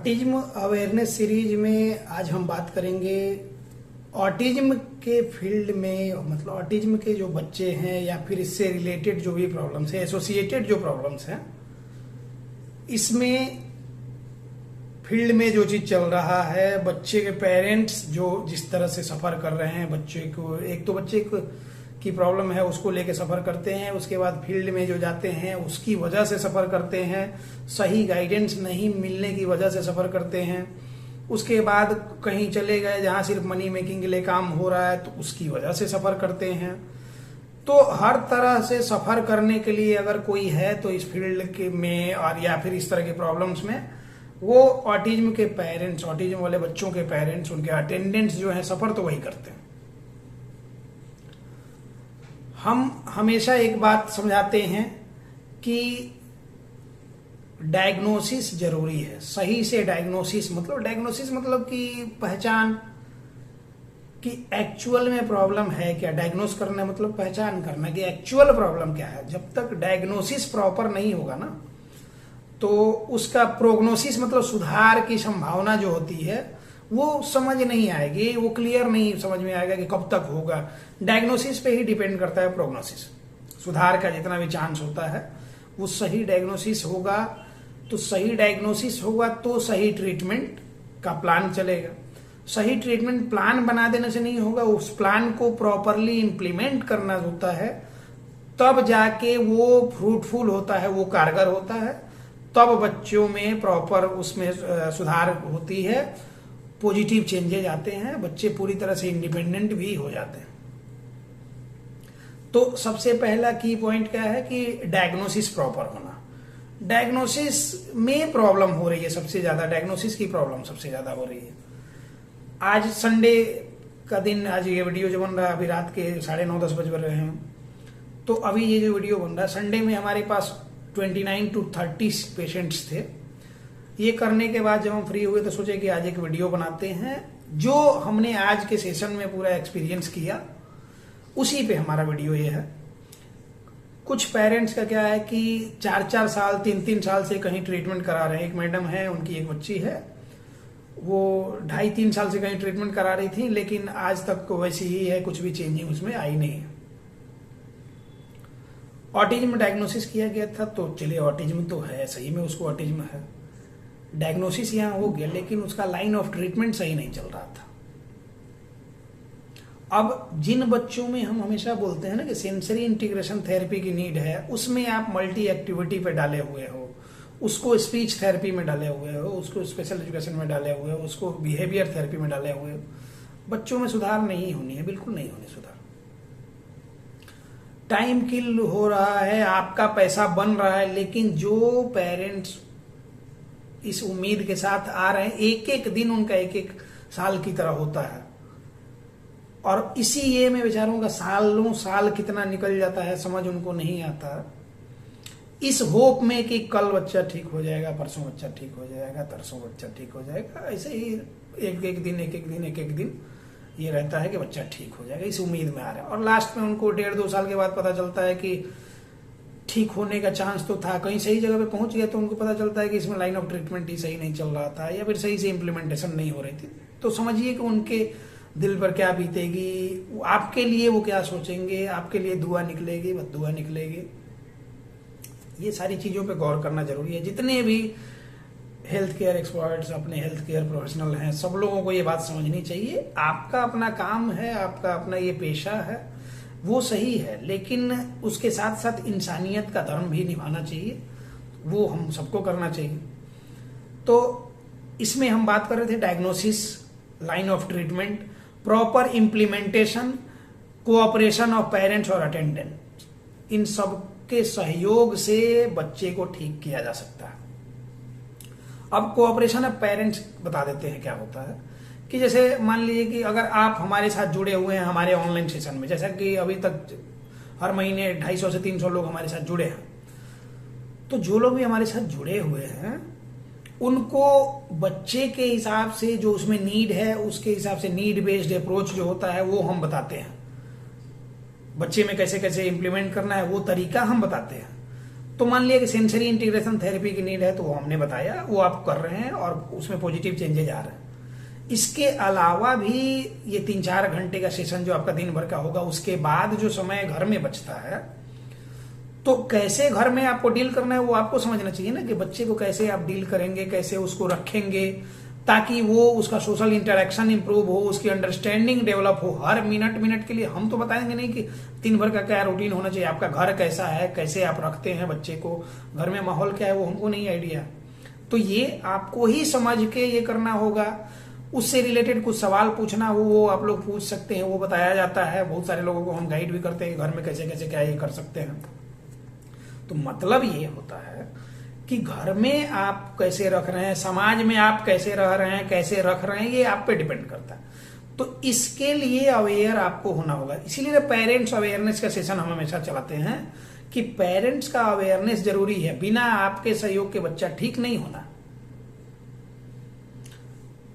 Autism awareness series में आज हम बात करेंगे ऑटिज्म के फील्ड में, मतलब ऑटिज्म के जो बच्चे हैं या फिर इससे रिलेटेड जो भी प्रॉब्लम्स हैं, एसोसिएटेड जो प्रॉब्लम्स हैं, इसमें फील्ड में जो चीज चल रहा है, बच्चे के पेरेंट्स जो जिस तरह से सफर कर रहे हैं, बच्चे को एक तो बच्चे की प्रॉब्लम है उसको लेके सफर करते हैं, उसके बाद फील्ड में जो जाते हैं उसकी वजह से सफर करते हैं, सही गाइडेंस नहीं मिलने की वजह से सफर करते हैं, उसके बाद कहीं चले गए जहां सिर्फ मनी मेकिंग के लिए काम हो रहा है तो उसकी वजह से सफर करते हैं। तो हर तरह से सफर करने के लिए अगर कोई है तो इस फील्ड के में और या फिर इस तरह के प्रॉब्लम्स में वो ऑटिज्म के पेरेंट्स, ऑटिज्म वाले बच्चों के पेरेंट्स, उनके अटेंडेंट्स जो है सफर तो वही करते हैं। हम हमेशा एक बात समझाते हैं कि डायग्नोसिस जरूरी है। सही से डायग्नोसिस मतलब कि पहचान कि एक्चुअल में प्रॉब्लम है क्या। डायग्नोस करना मतलब पहचान करना कि एक्चुअल प्रॉब्लम क्या है। जब तक डायग्नोसिस प्रॉपर नहीं होगा ना तो उसका प्रोग्नोसिस मतलब सुधार की संभावना जो होती है वो समझ नहीं आएगी, वो क्लियर नहीं समझ में आएगा कि कब तक होगा। डायग्नोसिस पे ही डिपेंड करता है प्रोग्नोसिस। सुधार का जितना भी चांस होता है वो सही डायग्नोसिस होगा, तो सही डायग्नोसिस होगा तो सही ट्रीटमेंट का प्लान चलेगा। सही ट्रीटमेंट प्लान बना देने से नहीं होगा, उस प्लान को प्रॉपरली इंप्लीमेंट करना होता है, तब जाके वो फ्रूटफुल होता है, वो कारगर होता है, तब बच्चों में प्रॉपर उसमें सुधार होती है, पॉजिटिव चेंजेज आते हैं, बच्चे पूरी तरह से इंडिपेंडेंट भी हो जाते हैं। तो सबसे पहला की पॉइंट क्या है कि डायग्नोसिस प्रॉपर होना। डायग्नोसिस में प्रॉब्लम हो रही है, सबसे ज्यादा डायग्नोसिस की प्रॉब्लम सबसे ज्यादा हो रही है। आज संडे का दिन, आज ये वीडियो जो बन रहा है अभी रात के 9:30-10 बज रहे हैं, तो अभी ये जो वीडियो बन रहा है, संडे में हमारे पास 29 to 30 पेशेंट्स थे। ये करने के बाद जब हम फ्री हुए तो सोचे कि आज एक वीडियो बनाते हैं, जो हमने आज के सेशन में पूरा एक्सपीरियंस किया उसी पे हमारा वीडियो ये है। कुछ पेरेंट्स का क्या है कि 4-4 साल 3-3 साल से कहीं ट्रीटमेंट करा रहे हैं। एक मैडम है, उनकी एक बच्ची है, वो 2.5-3 साल से कहीं ट्रीटमेंट करा रही थी, लेकिन आज तक तो वैसी ही है, कुछ भी चेंजिंग उसमें आई नहीं है। ऑटिज्म डायग्नोसिस किया गया था तो चलिए ऑटिज्म तो है, सही में उसको ऑटिज्म है, डायग्नोसिस यहां हो गया, लेकिन उसका लाइन ऑफ ट्रीटमेंट सही नहीं चल रहा था। अब जिन बच्चों में हम हमेशा बोलते हैं ना कि सेंसरी इंटीग्रेशन थेरेपी की नीड है, उसमें आप मल्टी एक्टिविटी पे डाले हुए हो, उसको स्पीच थेरेपी में डाले हुए हो, उसको स्पेशल एजुकेशन में डाले हुए हो, उसको बिहेवियर थेरेपी में डाले हुए हो, बच्चों में सुधार नहीं होनी है, बिल्कुल नहीं होनी सुधार। टाइम किल हो रहा है, आपका पैसा बन रहा है, लेकिन जो पेरेंट्स इस उम्मीद के साथ आ रहे हैं, एक एक दिन उनका एक एक साल की तरह होता है, और इसी ये में बेचारों का सालों साल कितना निकल जाता है समझ उनको नहीं आता, इस होप में कि कल बच्चा ठीक हो जाएगा, परसों बच्चा ठीक हो जाएगा, तरसों बच्चा ठीक हो जाएगा, ऐसे ही एक एक दिन ये रहता है कि बच्चा ठीक हो जाएगा, इस उम्मीद में आ रहा है। और लास्ट में उनको 1.5-2 साल के बाद पता चलता है कि ठीक होने का चांस तो था, कहीं सही जगह पे पहुंच गया तो उनको पता चलता है कि इसमें लाइन ऑफ ट्रीटमेंट ही सही नहीं चल रहा था, या फिर सही से इम्प्लीमेंटेशन नहीं हो रही थी। तो समझिए कि उनके दिल पर क्या बीतेगी, आपके लिए वो क्या सोचेंगे, आपके लिए दुआ निकलेगी, बद्दुआ निकलेगी। ये सारी चीजों पे गौर करना जरूरी है। जितने भी हेल्थ केयर एक्सपर्ट्स, अपने हेल्थ केयर प्रोफेशनल हैं, सब लोगों को ये बात समझनी चाहिए, आपका अपना काम है, आपका अपना ये पेशा है, वो सही है, लेकिन उसके साथ साथ इंसानियत का धर्म भी निभाना चाहिए, वो हम सबको करना चाहिए। तो इसमें हम बात कर रहे थे diagnosis, line of treatment, proper implementation, cooperation of parents और अटेंडेंट, इन सब के सहयोग से बच्चे को ठीक किया जा सकता है। अब कोऑपरेशन ऑफ पेरेंट्स बता देते हैं क्या होता है कि जैसे मान लीजिए कि अगर आप हमारे साथ जुड़े हुए हैं हमारे ऑनलाइन सेशन में, जैसा कि अभी तक हर महीने 250 से 300 लोग हमारे साथ जुड़े हैं, तो जो लोग भी हमारे साथ जुड़े हुए हैं उनको बच्चे के हिसाब से जो उसमें नीड है, उसके हिसाब से नीड बेस्ड अप्रोच जो होता है वो हम बताते हैं। बच्चे में कैसे कैसे इंप्लीमेंट करना है वो तरीका हम बताते हैं। तो मान लिया कि सेंसरी इंटीग्रेशन थेरेपी की नीड है, तो वो हमने बताया, वो आप कर रहे हैं और उसमें पॉजिटिव चेंजेज आ रहे हैं। इसके अलावा भी ये 3-4 घंटे का सेशन जो आपका दिन भर का होगा, उसके बाद जो समय घर में बचता है, तो कैसे घर में आपको डील करना है वो आपको समझना चाहिए ना, कि बच्चे को कैसे आप डील करेंगे, कैसे उसको रखेंगे ताकि वो उसका सोशल इंटरेक्शन इंप्रूव हो, उसकी अंडरस्टैंडिंग डेवलप हो। हर मिनट मिनट के लिए हम तो बताएंगे नहीं कि दिन भर का क्या रूटीन होना चाहिए, आपका घर कैसा है, कैसे आप रखते हैं बच्चे को, घर में माहौल क्या है, वो हमको नहीं आइडिया। तो ये आपको ही समझ के ये करना होगा। उससे रिलेटेड कुछ सवाल पूछना हो वो आप लोग पूछ सकते हैं, वो बताया जाता है। बहुत सारे लोगों को हम गाइड भी करते हैं घर में कैसे कैसे क्या ये कर सकते हैं। तो मतलब ये होता है कि घर में आप कैसे रख रहे हैं, समाज में आप कैसे रह रहे हैं, कैसे रख रहे हैं, ये आप पे डिपेंड करता है। तो इसके लिए अवेयर आपको होना होगा। इसीलिए पेरेंट्स अवेयरनेस का सेशन हम हमेशा चलाते हैं कि पेरेंट्स का अवेयरनेस जरूरी है। बिना आपके सहयोग के बच्चा ठीक नहीं होना।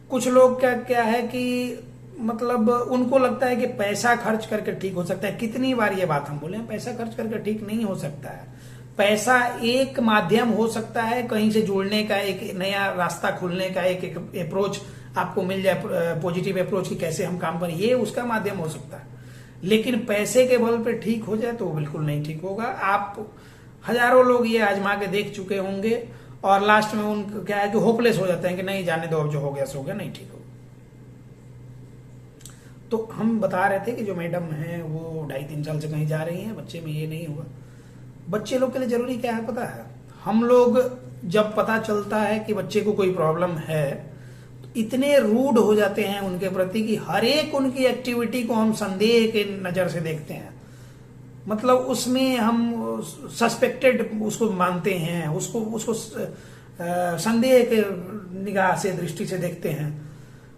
कुछ लोग क्या है कि मतलब उनको लगता है कि पैसा खर्च करके ठीक हो सकता है। कितनी बार ये बात हम बोले, पैसा खर्च करके ठीक नहीं हो सकता है। पैसा एक माध्यम हो सकता है, कहीं से जुड़ने का, एक नया रास्ता खुलने का, एक अप्रोच आपको मिल जाए, पॉजिटिव अप्रोच की कैसे हम काम करें, ये उसका माध्यम हो सकता है। लेकिन पैसे के बल पे ठीक हो जाए तो बिल्कुल नहीं ठीक होगा। आप हजारों लोग ये आजमा के देख चुके होंगे और लास्ट में उनको क्या है कि होपलेस हो जाते हैं कि नहीं जाने दो, अब जो हो गया सो गया, नहीं ठीक हो। तो हम बता रहे थे कि जो मैडम है वो 2.5-3 साल से कहीं जा रही हैं, बच्चे में ये नहीं हुआ। बच्चे लोग के लिए जरूरी क्या है पता है, हम लोग जब पता चलता है कि बच्चे को कोई प्रॉब्लम है तो इतने रूड हो जाते हैं उनके प्रति कि हर एक उनकी एक्टिविटी को हम संदेह के नजर से देखते हैं। मतलब उसमें हम सस्पेक्टेड उसको मानते हैं, उसको संदेह के निगाह से, दृष्टि से देखते हैं।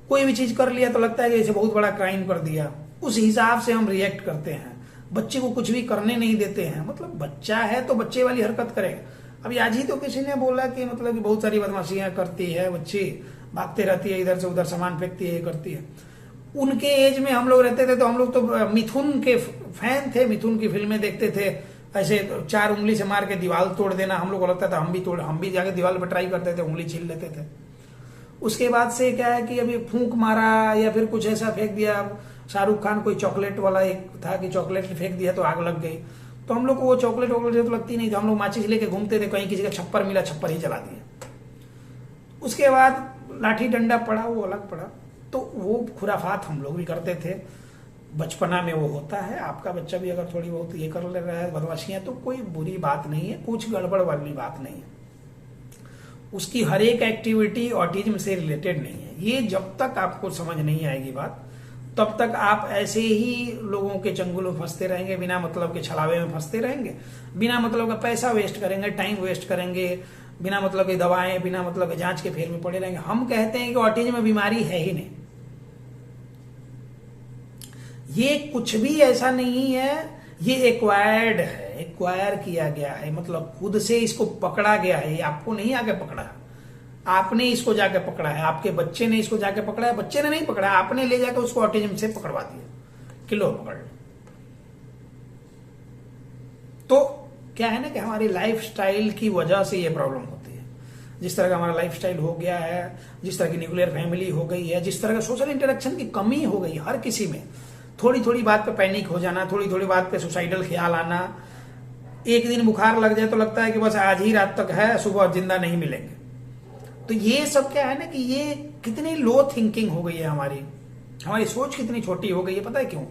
कोई भी चीज कर लिया तो लगता है कि जैसे बहुत बड़ा क्राइम कर दिया, उस हिसाब से हम रिएक्ट करते हैं। बच्चे को कुछ भी करने नहीं देते हैं। मतलब बच्चा है तो बच्चे वाली हरकत करेगा। अभी आज ही तो किसी ने बोला कि मतलब कि बहुत सारी बदमाशियां करती है बच्ची, भागते रहती है, इधर से उधर सामान फेंकती है, ये करती है। उनके एज में हम लोग रहते थे तो हम लोग तो मिथुन के फैन थे, मिथुन की फिल्में देखते थे। ऐसे 4 उंगली से मार के दीवार तोड़ देना, हम लोग को लगता था हम भी जाके दीवार पर ट्राई करते थे, उंगली छील लेते थे। उसके बाद से क्या है कि अभी फूंक मारा या फिर कुछ ऐसा फेंक दिया। शाहरुख खान कोई चॉकलेट वाला एक था कि चॉकलेट फेंक दिया तो आग लग गई। तो हम लोग को वो चॉकलेट वॉकलेट तो लगती नहीं थी, हम लोग माचिस लेके घूमते थे, कहीं किसी का छप्पर मिला, छप्पर ही जला दिया। उसके बाद लाठी डंडा पड़ा, वो अलग पड़ा। तो वो खुराफात हम लोग भी करते थे बचपना में, वो होता है। आपका बच्चा भी अगर थोड़ी बहुत ये कर ले रहा है बदमाशियां, तो कोई बुरी बात नहीं है, कुछ गड़बड़ वाली बात नहीं है। उसकी हर एक एक्टिविटी ऑटिज्म से रिलेटेड नहीं है। ये जब तक आपको समझ नहीं आएगी बात, तब तक आप ऐसे ही लोगों के चंगुल में फंसते रहेंगे, बिना मतलब के छलावे में फंसते रहेंगे, बिना मतलब का पैसा वेस्ट करेंगे, टाइम वेस्ट करेंगे, बिना मतलब की दवाएं, बिना मतलब के जांच के फेर में पड़े रहेंगे। हम कहते हैं कि ऑटिज्म में बीमारी है ही नहीं, ये कुछ भी ऐसा नहीं है, ये एक्वायर्ड है, एक्वायर किया गया है। मतलब खुद से इसको पकड़ा गया है, ये आपको नहीं आके पकड़ा, आपने इसको जाके पकड़ा है। आपके बच्चे ने इसको जाके पकड़ा है, बच्चे ने नहीं पकड़ा, आपने ले जाकर उसको ऑटिज्म से पकड़वा दिया, किलो पकड़ लो। तो क्या है ना कि हमारी लाइफस्टाइल की वजह से ये प्रॉब्लम होती है। जिस तरह का हमारा लाइफस्टाइल हो गया है, जिस तरह की न्यूक्लियर फैमिली हो गई है, जिस तरह का सोशल इंटरेक्शन की कमी हो गई हर किसी में, थोड़ी थोड़ी बात पे पैनिक हो जाना, थोड़ी थोड़ी बात पे सुसाइडल ख्याल आना। एक दिन बुखार लग जाए तो लगता है कि बस आज ही रात तक है, सुबह जिंदा नहीं मिलेंगे। तो ये सब क्या है ना कि ये कितनी लो थिंकिंग हो गई है, हमारी सोच कितनी छोटी हो गई है। पता है क्यों?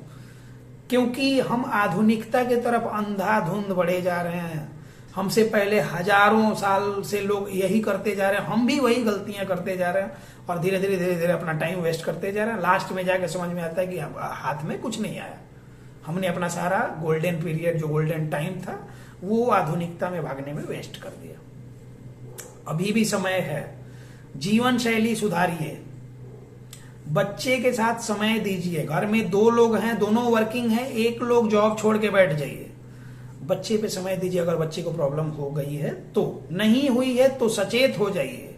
क्योंकि हम आधुनिकता की तरफ अंधाधुंध बढ़े जा रहे हैं। हमसे पहले हजारों साल से लोग यही करते जा रहे हैं, हम भी वही गलतियां करते जा रहे हैं और धीरे धीरे अपना टाइम वेस्ट करते जा रहे हैं। लास्ट में जाके समझ में आता है कि हाथ में कुछ नहीं आया। हमने अपना सारा गोल्डन पीरियड, जो गोल्डन टाइम था, वो आधुनिकता में भागने में वेस्ट कर दिया। अभी भी समय है, जीवन शैली सुधारिए, बच्चे के साथ समय दीजिए। घर में 2 लोग हैं, दोनों वर्किंग हैं, एक लोग जॉब छोड़ के बैठ जाइए, बच्चे पे समय दीजिए। अगर बच्चे को प्रॉब्लम हो गई है तो, नहीं हुई है तो सचेत हो जाइए।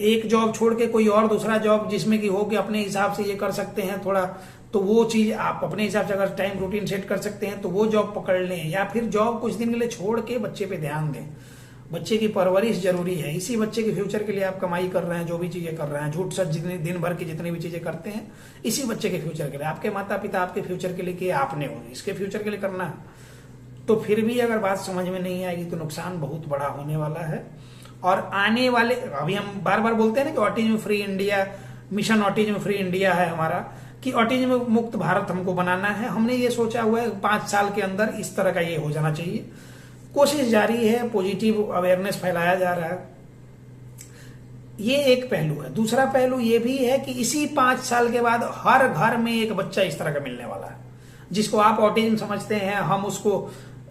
एक जॉब छोड़ के कोई और दूसरा जॉब जिसमें कि हो कि अपने हिसाब से ये कर सकते हैं, थोड़ा तो वो चीज आप अपने हिसाब से अगर टाइम रूटीन सेट कर सकते हैं तो वो जॉब पकड़ लें, या फिर जॉब कुछ दिन के लिए छोड़ के बच्चे पे ध्यान दें। बच्चे की परवरिश जरूरी है, इसी बच्चे के फ्यूचर के लिए आप कमाई कर रहे हैं, जो भी चीजें कर रहे हैं, झूठ सच जितनी दिन भर की जितनी भी चीजें करते हैं, इसी बच्चे के फ्यूचर के लिए। आपके माता पिता आपके फ्यूचर के लिए किए, आपने हो इसके फ्यूचर के लिए करना है। तो फिर भी अगर बात समझ में नहीं आएगी तो नुकसान बहुत बड़ा होने वाला है। और आने वाले, अभी हम बार बार बोलते हैं ना कि autism free India, mission autism free India है हमारा, कि ऑटिज्म मुक्त भारत हमको बनाना है। हमने ये सोचा हुआ है 5 साल के अंदर इस तरह का ये हो जाना चाहिए। कोशिश जारी है, पॉजिटिव अवेयरनेस फैलाया जा रहा है, ये एक पहलू है। दूसरा पहलू ये भी है कि इसी 5 साल के बाद हर घर में एक बच्चा इस तरह का मिलने वाला है, जिसको आप ऑटिज्म समझते हैं, हम उसको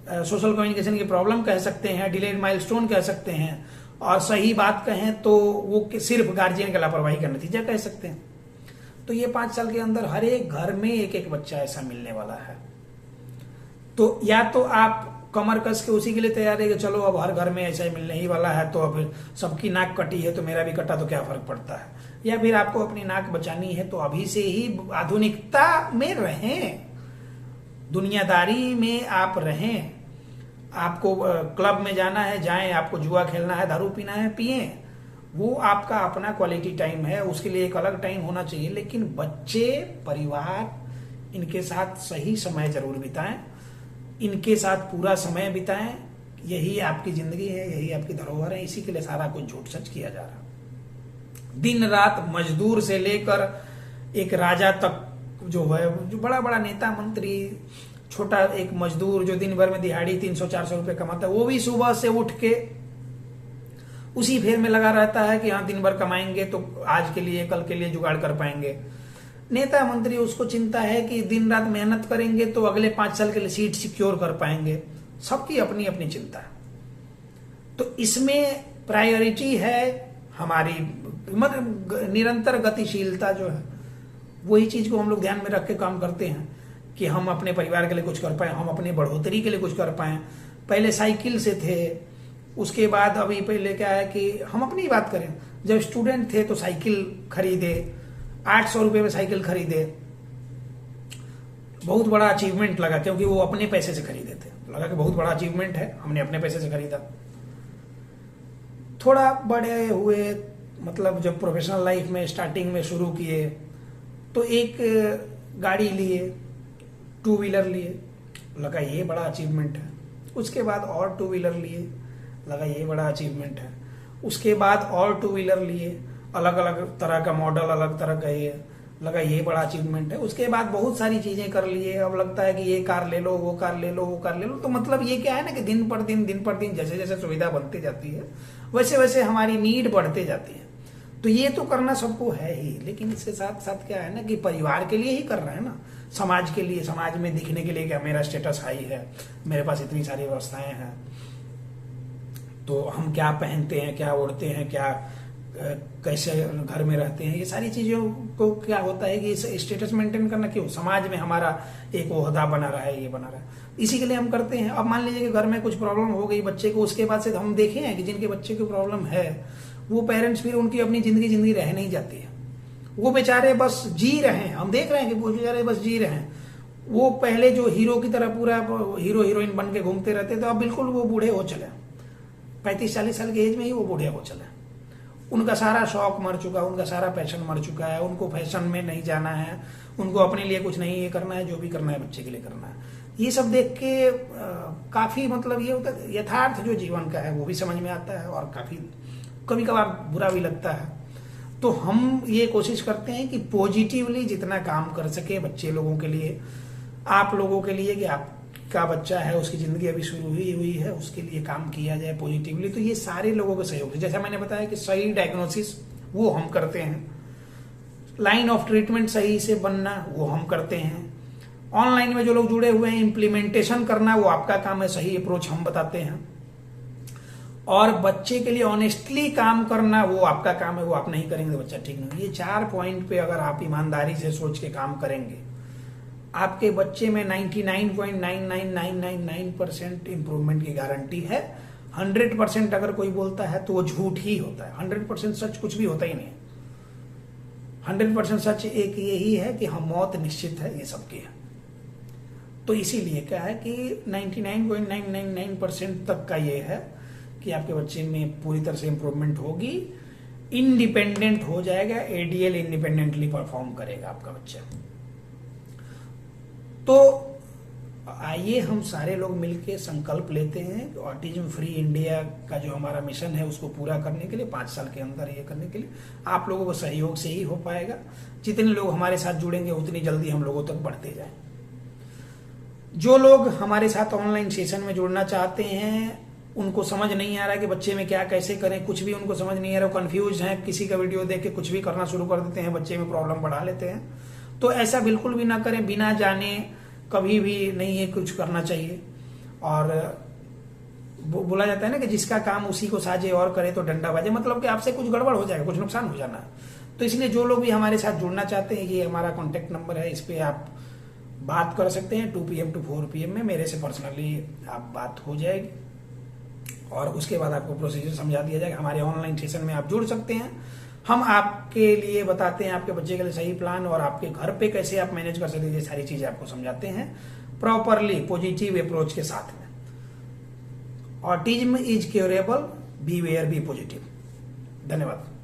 सोशल कम्युनिकेशन की प्रॉब्लम कह सकते हैं, डिलेड माइलस्टोन कह सकते हैं, और सही बात कहें तो वो सिर्फ गार्जियन की लापरवाही का नतीजा कह सकते हैं। तो ये 5 साल के अंदर हर एक घर में एक एक बच्चा ऐसा मिलने वाला है। तो या तो आप कमर कस के उसी के लिए तैयार है कि चलो अब हर घर में ऐसा ही मिलने ही वाला है, तो अब सबकी नाक कटी है तो मेरा भी कटा तो क्या फर्क पड़ता है। या फिर आपको अपनी नाक बचानी है तो अभी से ही आधुनिकता में रहें, दुनियादारी में आप रहें। आपको क्लब में जाना है जाएं, आपको जुआ खेलना है, दारू पीना है पिए, वो आपका अपना क्वालिटी टाइम है, उसके लिए एक अलग टाइम होना चाहिए। लेकिन बच्चे, परिवार, इनके साथ सही समय जरूर बिताएं, इनके साथ पूरा समय बिताएं। यही आपकी जिंदगी है, यही आपकी धरोहर है, इसी के लिए सारा कुछ झूठ सच किया जा रहा है। दिन रात मजदूर से लेकर एक राजा तक जो है, जो बड़ा बड़ा नेता मंत्री, छोटा एक मजदूर जो दिन भर में दिहाड़ी 300-400 रुपए कमाता है, वो भी सुबह से उठ के उसी फेर में लगा रहता है कि हाँ दिन भर कमाएंगे तो आज के लिए कल के लिए जुगाड़ कर पाएंगे। नेता मंत्री, उसको चिंता है कि दिन रात मेहनत करेंगे तो अगले 5 साल के लिए सीट सिक्योर कर पाएंगे। सबकी अपनी अपनी चिंता है। तो इसमें प्रायोरिटी है हमारी निरंतर गतिशीलता जो है, वही चीज को हम लोग ध्यान में रख के काम करते हैं कि हम अपने परिवार के लिए कुछ कर पाए, हम अपने बढ़ोतरी के लिए कुछ कर पाए। पहले साइकिल से थे, उसके बाद अभी पहले क्या है कि हम अपनी बात करें, जब स्टूडेंट थे तो साइकिल खरीदे, 800 रुपए में साइकिल खरीदे, बहुत बड़ा अचीवमेंट लगा, क्योंकि वो अपने पैसे से खरीदे थे, लगा कि बहुत बड़ा अचीवमेंट है, हमने अपने पैसे से खरीदा। थोड़ा बड़े हुए, मतलब जब प्रोफेशनल लाइफ में स्टार्टिंग में शुरू किए तो एक गाड़ी लिए, 2 व्हीलर लिए, लगा ये बड़ा अचीवमेंट है। उसके बाद और 2 व्हीलर लिए, लगा ये बड़ा अचीवमेंट है। उसके बाद और 2 व्हीलर लिए, अलग अलग तरह का मॉडल, अलग तरह का ये, लगा ये बड़ा अचीवमेंट है। उसके बाद बहुत सारी चीजें कर लिए, अब लगता है कि ये कार ले लो, वो कार ले लो, वो कार ले लो। तो मतलब ये क्या है ना कि दिन पर दिन जैसे जैसे सुविधा बनती जाती है वैसे वैसे हमारी नीड बढ़ते जाती है। तो ये तो करना सबको है ही, लेकिन इसके साथ साथ क्या है ना कि परिवार के लिए ही कर रहे हैं ना, समाज के लिए, समाज में दिखने के लिए, क्या मेरा स्टेटस हाई है, मेरे पास इतनी सारी व्यवस्थाएं हैं, तो हम क्या पहनते हैं, क्या ओढ़ते हैं, क्या कैसे घर में रहते हैं, ये सारी चीजों को क्या होता है कि स्टेटस मेंटेन करना क्यों, समाज में हमारा एक ओहदा बना रहा है, ये बना रहा है, इसी के लिए हम करते हैं। अब मान लीजिए कि घर में कुछ प्रॉब्लम हो गई बच्चे को, उसके बाद से हम देखे हैं कि जिनके बच्चे को प्रॉब्लम है वो पेरेंट्स फिर उनकी अपनी जिंदगी रह नहीं जाती है, वो बेचारे बस जी रहे हैं, हम देख रहे हैं कि वो बेचारे बस जी रहे हैं। वो पहले जो हीरो की तरह पूरा हीरो हीरोइन बन के घूमते रहते, तो अब बिल्कुल वो बूढ़े हो चले, 35-40 साल की एज में ही वो बूढ़े हो चले। उनका सारा शौक मर चुका, उनका सारा पैशन मर चुका है, उनको फैशन में नहीं जाना है, उनको अपने लिए कुछ नहीं ये करना है, जो भी करना है बच्चे के लिए करना है। ये सब देख के काफी मतलब ये होता है, यथार्थ जो जीवन का है वो भी समझ में आता है, और काफी कभी कभार बुरा भी लगता है। तो हम ये कोशिश करते हैं कि पॉजिटिवली जितना काम कर सके बच्चे लोगों के लिए, आप लोगों के लिए, कि आपका बच्चा है उसकी जिंदगी अभी शुरू ही हुई है, उसके लिए काम किया जाए पॉजिटिवली। तो ये सारे लोगों के सहयोग से, जैसा मैंने बताया कि सही डायग्नोसिस वो हम करते हैं, लाइन ऑफ ट्रीटमेंट सही से बनना वो हम करते हैं, ऑनलाइन में जो लोग जुड़े हुए हैं इम्प्लीमेंटेशन करना वो आपका काम है, सही अप्रोच हम बताते हैं, और बच्चे के लिए ऑनेस्टली काम करना वो आपका काम है, वो आप नहीं करेंगे तो बच्चा ठीक नहीं। ये 4 पॉइंट पे अगर आप ईमानदारी से सोच के काम करेंगे, आपके बच्चे में 99.99999% इंप्रूवमेंट की गारंटी है। 100% अगर कोई बोलता है तो वो झूठ ही होता है, 100% सच कुछ भी होता ही नहीं। 100% सच एक यही है कि हम मौत निश्चित है, ये सबकी है। तो इसीलिए क्या है कि 99.999% तक का ये है कि आपके बच्चे में पूरी तरह से इंप्रूवमेंट होगी, इंडिपेंडेंट हो जाएगा, एडीएल इंडिपेंडेंटली परफॉर्म करेगा आपका बच्चा। तो आइए हम सारे लोग मिलकर संकल्प लेते हैं ऑटिज्म फ्री इंडिया का जो हमारा मिशन है उसको पूरा करने के लिए, 5 साल के अंदर ये करने के लिए आप लोगों को सहयोग से ही हो पाएगा। जितने लोग हमारे साथ जुड़ेंगे उतनी जल्दी हम लोगों तक बढ़ते जाएं। जो लोग हमारे साथ ऑनलाइन सेशन में जुड़ना चाहते हैं, उनको समझ नहीं आ रहा है कि बच्चे में क्या कैसे करें, कुछ भी उनको समझ नहीं आ रहा, कंफ्यूज हैं, किसी का वीडियो देख के कुछ भी करना शुरू कर देते हैं, बच्चे में प्रॉब्लम बढ़ा लेते हैं, तो ऐसा बिल्कुल भी ना करें। बिना जाने कभी भी नहीं है कुछ करना चाहिए। और बोला जाता है ना कि जिसका काम उसी को साजे और करे तो डंडा बाजे, मतलब कि आपसे कुछ गड़बड़ हो जाएगा, कुछ नुकसान हो जाना। तो इसलिए जो लोग भी हमारे साथ जुड़ना चाहते हैं, ये हमारा कॉन्टेक्ट नंबर है, इस पे आप बात कर सकते हैं। 2 PM to 4 PM में मेरे से पर्सनली आप बात हो जाएगी और उसके बाद आपको प्रोसीजर समझा दिया जाएगा। हमारे ऑनलाइन सेशन में आप जुड़ सकते हैं, हम आपके लिए बताते हैं आपके बच्चे के लिए सही प्लान, और आपके घर पे कैसे आप मैनेज कर सकते हैं, ये सारी चीजें आपको समझाते हैं प्रॉपरली, पॉजिटिव अप्रोच के साथ में। Autism is curable, be aware, be positive. धन्यवाद।